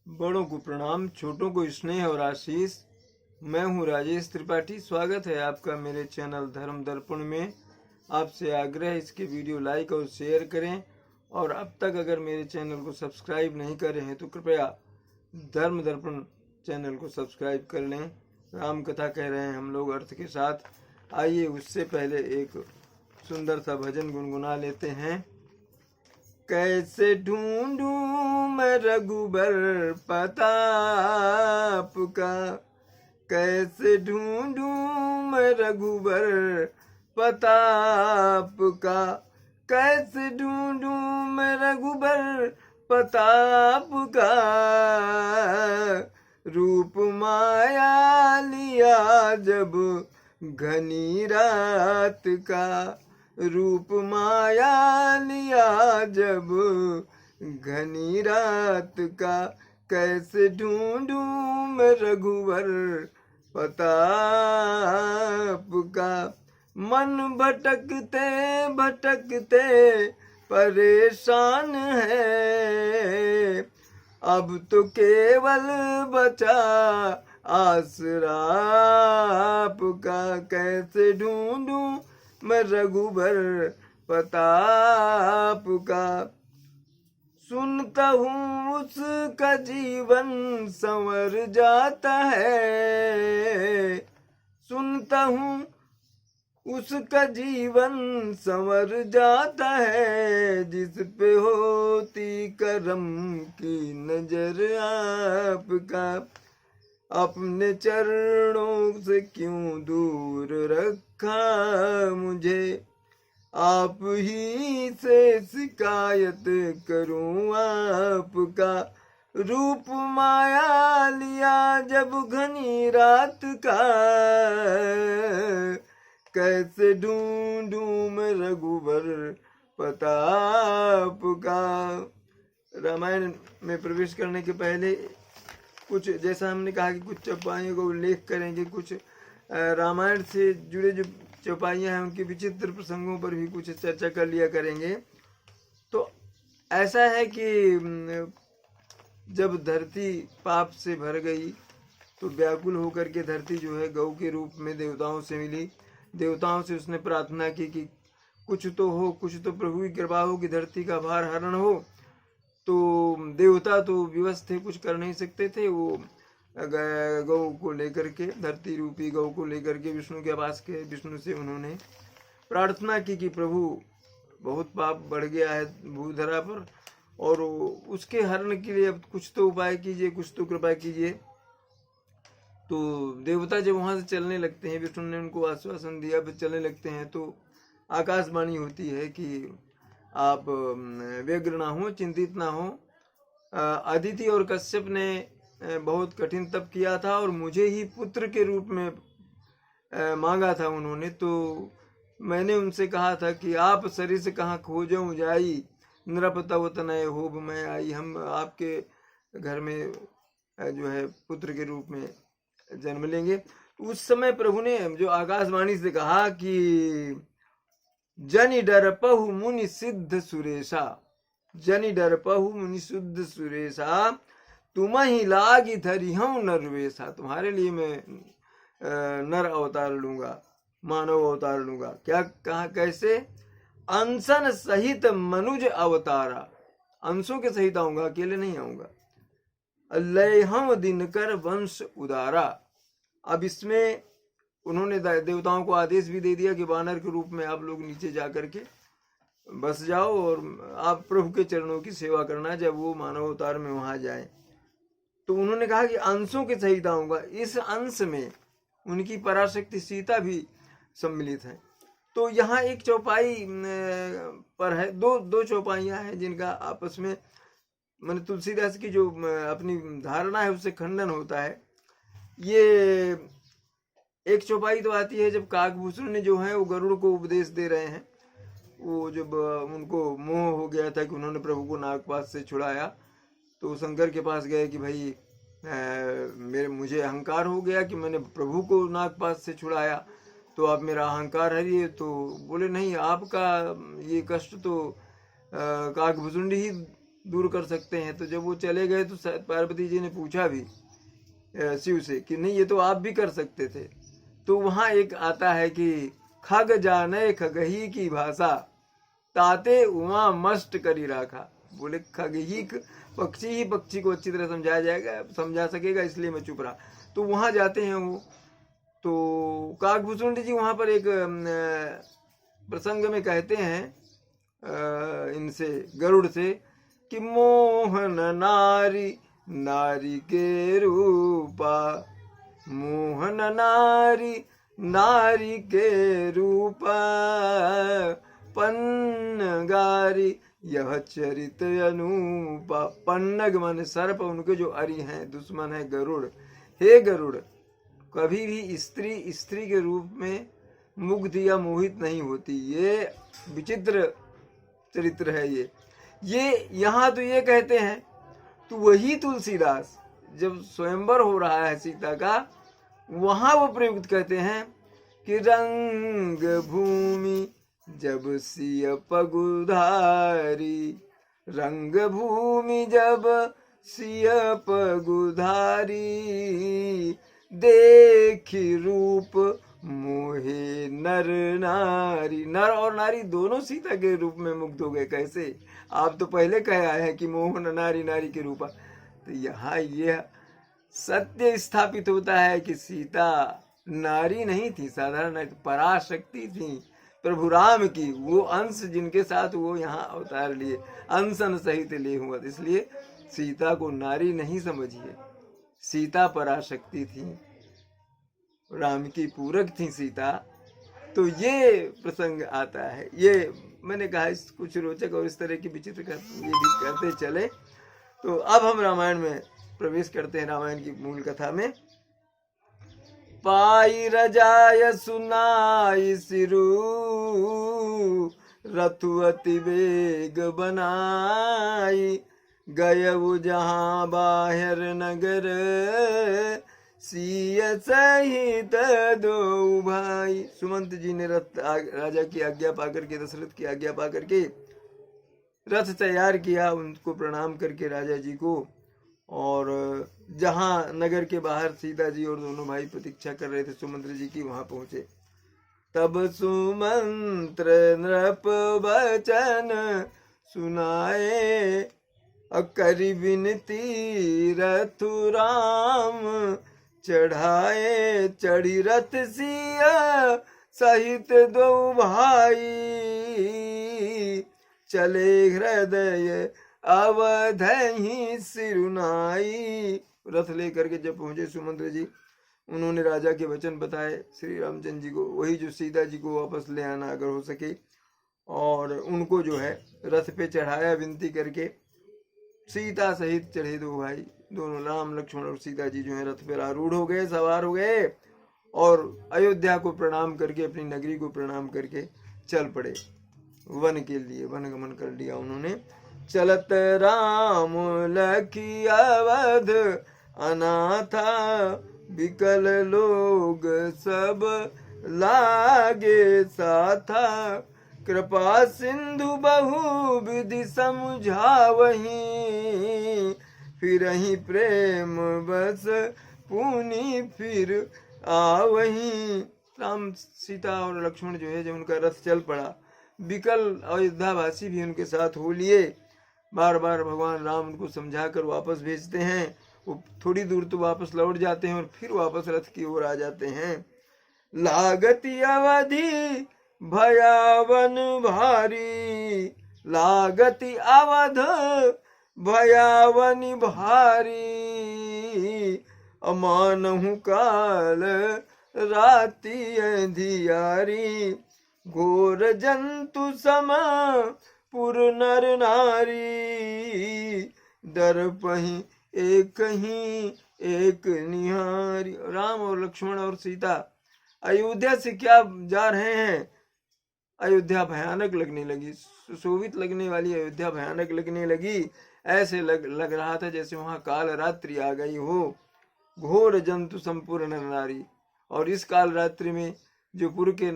बड़ों को प्रणाम, छोटों को स्नेह और आशीष। मैं हूं राजेश त्रिपाठी। स्वागत है आपका मेरे चैनल धर्म दर्पण में। आपसे आग्रह है इसके वीडियो लाइक और शेयर करें, और अब तक अगर मेरे चैनल को सब्सक्राइब नहीं करे हैं तो कृपया धर्म दर्पण चैनल को सब्सक्राइब कर लें। राम कथा कह रहे हैं हम लोग अर्थ के साथ। आइए उससे पहले एक सुंदर सा भजन गुनगुना लेते हैं। कैसे ढूंढूं मैं रघुबर प्रताप का, कैसे ढूंढूं मैं रघुबर प्रताप का, कैसे ढूंढूं मैं रघुबर प्रताप का। रूप माया लिया जब घनी रात का, रूप माया लिया जब घनी रात का। कैसे ढूंढूं मैं रघुवर प्रताप का। मन भटकते भटकते परेशान है, अब तो केवल बचा आसरा आपका। कैसे ढूंढूं मैं रघुबर प्रताप का। सुनता हूँ उसका जीवन संवर जाता है, सुनता हूँ उसका जीवन संवर जाता है। जिस पे होती करम की नजर आपका, अपने चरणों से क्यों दूर रखा मुझे। आप ही से शिकायत करूं आपका। रूप माया लिया जब घनी रात का, कैसे ढूंढूं मैं रघुबर प्रताप का। रामायण में प्रवेश करने के पहले कुछ, जैसा हमने कहा कि कुछ चौपाइयों का उल्लेख करेंगे, कुछ रामायण से जुड़े जो चौपाइयाँ हैं उनके विचित्र प्रसंगों पर भी कुछ चर्चा कर लिया करेंगे। तो ऐसा है कि जब धरती पाप से भर गई तो व्याकुल होकर के धरती जो है गौ के रूप में देवताओं से मिली। देवताओं से उसने प्रार्थना की कि कुछ तो हो, कुछ तो प्रभु की कृपा हो कि धरती का भार हरण हो। तो देवता तो विवश थे, कुछ कर नहीं सकते थे। वो गौ को लेकर के, धरती रूपी गौ को लेकर के विष्णु के पास गए। विष्णु से उन्होंने प्रार्थना की कि प्रभु बहुत पाप बढ़ गया है भूधरा पर, और उसके हरण के लिए अब कुछ तो उपाय कीजिए, कुछ तो कृपा कीजिए। तो देवता जब वहां से चलने लगते हैं, विष्णु ने उनको आश्वासन दिया, फिर चलने लगते हैं तो आकाशवाणी होती है कि आप व्यग्र ना हो, चिंतित ना हो। अदिति और कश्यप ने बहुत कठिन तप किया था और मुझे ही पुत्र के रूप में मांगा था उन्होंने। तो मैंने उनसे कहा था कि आप शरीर से कहाँ खोजऊं जाई, नृपतव तनय होब मैं आई। हम आपके घर में जो है पुत्र के रूप में जन्म लेंगे। उस समय प्रभु ने जो आकाशवाणी से कहा कि जनि डरपहु मुनि सिद्ध सुरेशा, जनि डरपहु मुनि सिद्ध सुरेशा, तुम ही लागी धरी हूं नरवेशा। तुम्हारे लिए मैं नर अवतार लूंगा, मानव अवतार लूंगा। क्या कहा, कैसे? अंशन सहित मनुज अवतारा, अंशों के सहित आऊंगा, अकेले नहीं आऊंगा। लय हम दिनकर वंश उदारा। अब इसमें उन्होंने देवताओं को आदेश भी दे दिया कि वानर के रूप में आप लोग नीचे जा करके बस जाओ और आप प्रभु के चरणों की सेवा करना जब वो मानव अवतार में वहां जाए। तो उन्होंने कहा कि अंशों के सहित आऊंगा। इस अंश में उनकी पराशक्ति सीता भी सम्मिलित है। तो यहाँ एक चौपाई पर है, दो चौपाइयाँ हैं जिनका आपस में मैंने तुलसीदास की जो अपनी धारणा है उससे खंडन होता है। ये एक चौपाई तो आती है जब काकभूषण ने जो है वो गरुड़ को उपदेश दे रहे हैं। वो जब उनको मोह हो गया था कि उन्होंने प्रभु को नागपाश से छुड़ाया, तो शंकर के पास गए कि भाई मुझे अहंकार हो गया कि मैंने प्रभु को नागपाश से छुड़ाया, तो आप मेरा अहंकार हरिए। तो बोले नहीं, आपका ये कष्ट तो काकभुसुंडी ही दूर कर सकते हैं। तो जब वो चले गए तो पार्वती जी ने पूछा भी शिव से कि नहीं, ये तो आप भी कर सकते थे। तो वहाँ एक आता है कि खग जाने खगही की भाषा, ताते उमा मस्त करी राखा। बोले खग ही पक्षी ही पक्षी को अच्छी तरह समझाया जाएगा, समझा सकेगा, इसलिए मैं चुप रहा। तो वहाँ जाते हैं वो, तो काकभूषण जी वहाँ पर एक प्रसंग में कहते हैं इनसे, गरुड़ से, कि मोहन नारी नारी के रूपा, मोहन नारी नारी के रूपा, पन्नगारी यह चरित अनूपा। पन्नग माने सर्प, उनके जो अरि हैं, दुश्मन है गरुड़। हे गरुड़, कभी भी स्त्री स्त्री के रूप में मुग्ध या मोहित नहीं होती। ये विचित्र चरित्र है। ये यहाँ तो ये कहते हैं, तो वही तुलसीदास जब स्वयंवर हो रहा है सीता का, वहां वो प्रयुक्त कहते हैं कि रंग भूमि जब सिय पगुधारी, रंग भूमि जब सिय पगुधारी, देखी रूप मोहे नर नारी। नर और नारी दोनों सीता के रूप में मुग्ध हो गए। कैसे? आप तो पहले कह आए हैं कि मोहन नारी नारी के रूपा। तो यहाँ यह सत्य स्थापित होता है कि सीता नारी नहीं थी, साधारण पराशक्ति थी प्रभु राम की। वो अंश जिनके साथ वो यहाँ अवतार लिए, अंशन सहित लिए हुआ। इसलिए सीता को नारी नहीं समझिए, सीता पराशक्ति थी, राम की पूरक थी सीता। तो ये प्रसंग आता है। ये मैंने कहा इस कुछ रोचक और इस तरह की विचित्र ये भी करते चले। तो अब हम रामायण में प्रवेश करते हैं, रामायण की मूल कथा में। पाई रजाय सुनाई सिरु, रथु अति वेग बनाई, गयउ जहाँ बाहर नगर, सिय सहित दो भाई। सुमंत जी ने रथ राजा की आज्ञा पाकर के, दशरथ की आज्ञा पाकर के रथ तैयार किया, उनको प्रणाम करके राजा जी को। और जहाँ नगर के बाहर सीता जी और दोनों भाई प्रतीक्षा कर रहे थे सुमंत्र जी की, वहां पहुंचे। तब सुमंत्र नृप वचन सुनाए, करि विनती रथु राम चढ़ाए, चढ़ी रथ सिया सहित दो भाई, चले हृदय अवधहि सिरुनाई। रथ लेकर के जब पहुंचे सुमंत्र जी, उन्होंने राजा के वचन बताए श्री रामचंद्र जी को, वही जो सीता जी को वापस ले आना अगर हो सके, और उनको जो है रथ पे चढ़ाया विनती करके। सीता सहित चढ़े दो भाई, दोनों राम लक्ष्मण और सीता जी जो है रथ पर आरूढ़ हो गए, सवार हो गए, और अयोध्या को प्रणाम करके, अपनी नगरी को प्रणाम करके चल पड़े वन के लिए। वन गमन कर लिया उन्होंने। चलत राम लखी अवध अनाथा, विकल लोग सब लागे साथा, कृपा सिंधु बहु विधि समझावही, फिरहि प्रेम बस पुनि फिर आवही। राम सीता और लक्ष्मण जो है, जब उनका रथ चल पड़ा, विकल अयोध्यावासी भी उनके साथ हो लिए। बार बार भगवान राम उनको समझा कर वापस भेजते हैं। वो थोड़ी दूर तो वापस लौट जाते हैं और फिर वापस रथ की ओर आ जाते हैं। लागति अवधि भयावन भारी, लागति अवध भयावन भारी, अमानहु काल राति अंधियारी, घोर जंतु सम पुर नर नारी, डर पही एक ही एक निहारी। राम और लक्ष्मण और सीता अयोध्या से क्या जा रहे हैं, अयोध्या भयानक लगने लगी, सुशोभित लगने वाली अयोध्या भयानक लगने लगी। ऐसे लग रहा था जैसे वहां काल रात्रि आ गई हो। घोर जंतु संपूर्ण नर नारी, और इस काल रात्रि में जो पुर के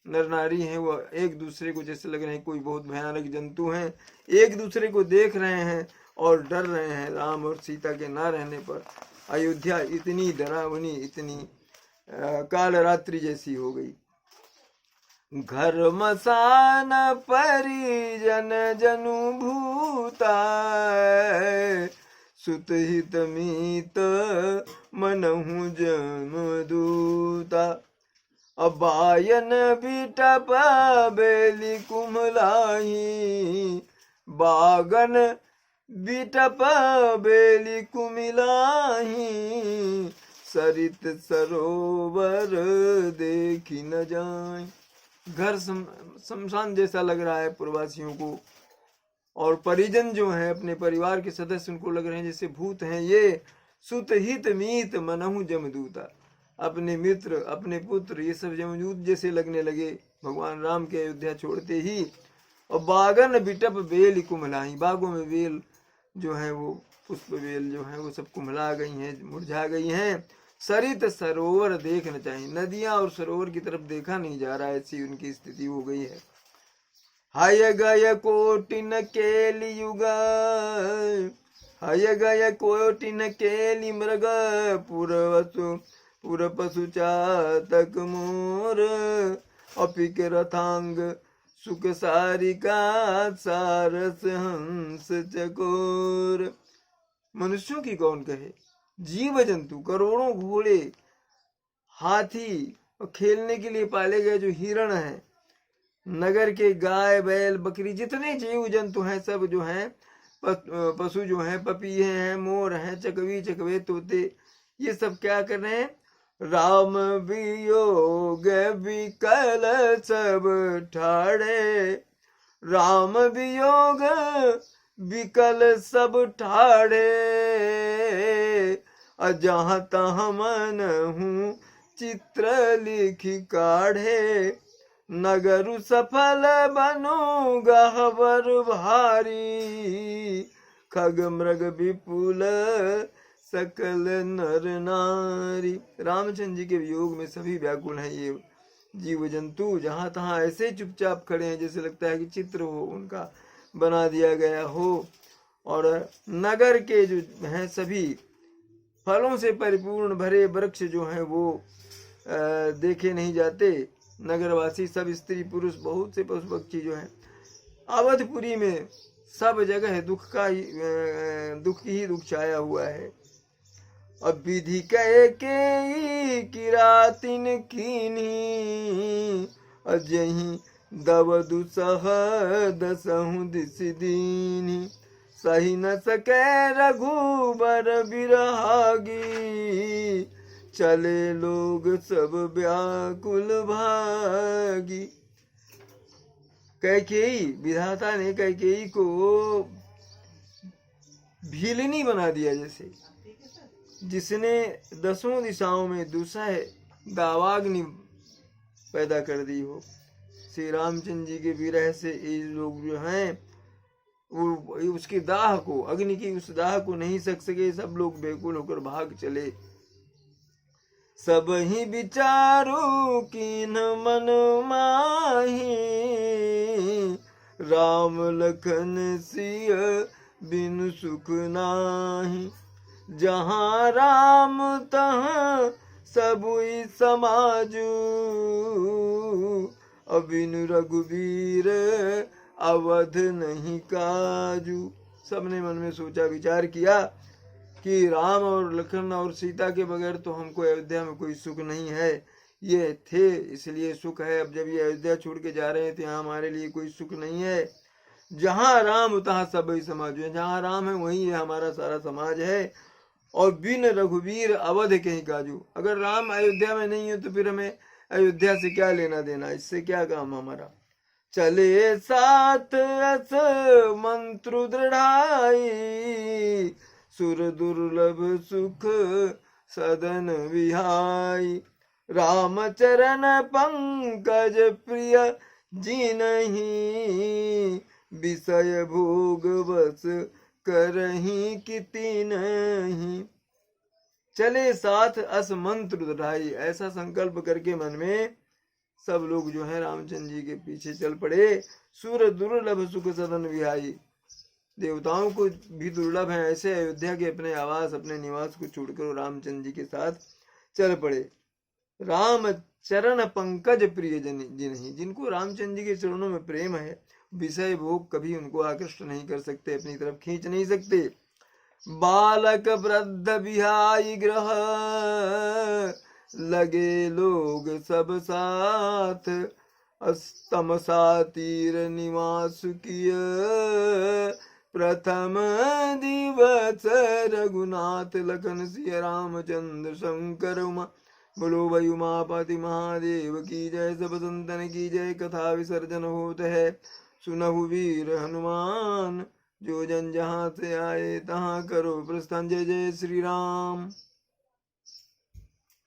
नर नारी हैं वो एक दूसरे को जैसे लग रहे हैं कोई बहुत भयानक जंतु हैं, एक दूसरे को देख रहे हैं और डर रहे हैं राम और सीता के ना रहने पर। अयोध्या इतनी डरावनी, इतनी काल रात्रि जैसी हो गई। घर मसान परिजन जनु भूता, सुत हित मीत मनहु जमदूता। अबायन बिटप बेली कुमलाही, बागन बिटप बेली कुमिलाही। सरित सरोवर देखी न जाए। घर शमशान जैसा लग रहा है प्रवासियों को, और परिजन जो हैं अपने परिवार के सदस्य उनको लग रहे हैं जैसे भूत हैं ये। सुत हित मीत मनहु जमदूता, अपने मित्र अपने पुत्र ये सब जमदूत जैसे लगने लगे भगवान राम के अयोध्या छोड़ते ही। और बागन बिटप बेल कुमलाई, बागों में बेल जो है वो पुष्प बेल जो है वो सब कुमला गई हैं, मुरझा गई हैं। सरित सरोवर देखना चाहिए, नदियां और सरोवर की तरफ देखा नहीं जा रहा, ऐसी उनकी स्थिति हो गई है। हाय गय कोटिन केली युग, हाय गय कोटिन केली मृग, पुर पशु चातक मोर। अपिक रथांग सुख सारिका, सारस हंस चकोर। मनुष्यों की कौन कहे, जीव जंतु करोड़ों घोड़े हाथी और खेलने के लिए पाले गए जो हिरण हैं, नगर के गाय बैल बकरी जितने जीव जंतु हैं सब जो हैं पशु जो हैं, पपीहे हैं, मोर हैं, चकवी चकवे तोते, ये सब क्या कर रहे हैं। राम वियोग विकल सब ठाड़े, राम वियोग विकल सब ठाड़े। जहाँ तहाँ मन हूँ चित्र लिखी काढ़े, नगर सफल बनो गहवर भारी। खग मृग विपुल सकल नर नारी। रामचंद्र जी के वियोग में सभी व्याकुल हैं ये जीव जंतु, जहाँ तहाँ ऐसे चुपचाप खड़े हैं जैसे लगता है कि चित्र हो उनका बना दिया गया हो। और नगर के जो हैं सभी फलों से परिपूर्ण भरे वृक्ष जो हैं वो देखे नहीं जाते। नगरवासी सब स्त्री पुरुष बहुत से पशु पक्षी जो हैं। अवधपुरी में सब जगह दुख ही दुख छाया हुआ है। अब विधि कह के किरातिन कीनी, अजही दव दुसह दसहु दिस दीनी। सही न सके रघुबर बिरहागी, चले लोग सब व्याकुल भागी। कैकेयी, विधाता ने कैकेयी को भीलनी बना दिया, जैसे जिसने दसों दिशाओं में दुसह दावाग्नि पैदा कर दी हो। श्री रामचंद्र जी के विरह से ये लोग जो हैं वो उसकी दाह को, अग्नि की उस दाह को नहीं सक सके, सब लोग बेकुल होकर भाग चले। सब ही विचारो कीन मन माही, राम लखन सिय बिनु सुख नाही। जहाँ राम तहाँ सबुई समाजू, अबिनु रघुवीर अवध नहीं काजू। सबने मन में सोचा विचार किया कि राम और लखन और सीता के बगैर तो हमको अयोध्या में कोई सुख नहीं है। ये थे इसलिए सुख है, अब जब ये अयोध्या छोड़ के जा रहे हैं तो यहाँ हमारे लिए कोई सुख नहीं है। जहाँ राम तहाँ सब ही समाज है, जहाँ राम है वहीं ये हमारा सारा समाज है। और बिन रघुवीर अवध कहीं काजू, अगर राम अयोध्या में नहीं है तो फिर हमें अयोध्या से क्या लेना देना, इससे क्या काम हमारा। चले साथ अस मंत्र दृढ़ाई, सुर दुर्लभ सुख सदन विहाई। राम चरण पंकज प्रिय जिनहि, विषय भोग बस करही किति नहीं। चले साथ अस मंत्र दृढ़ाई, ऐसा संकल्प करके मन में सब लोग जो है रामचंद्र जी के पीछे चल पड़े। सुर दुर्लभ सुख सदन विहाई, देवताओं को भी दुर्लभ है, ऐसे अयोध्या के अपने आवास अपने निवास को छोड़कर रामचंद्र जी के साथ चल पड़े। राम चरण पंकज प्रिय जिन्हीं, जिनको रामचंद्र जी के चरणों में प्रेम है, विषय भोग कभी उनको आकृष्ट नहीं कर सकते, अपनी तरफ खींच नहीं सकते। बालक वृद्ध बिहाई ग्रह लगे लोग सब साथ, तमसा तीर निवास किय प्रथम दिवस रघुनाथ, लखन सिय रामचंद्र शंकर उमा, बोलो भाई उमापति महादेव की जय, सब संतन की जय। कथा विसर्जन होत है, सुनहु वीर हनुमान, जो जन जहाँ से आए तहाँ करो प्रस्थान। जय जय श्री राम।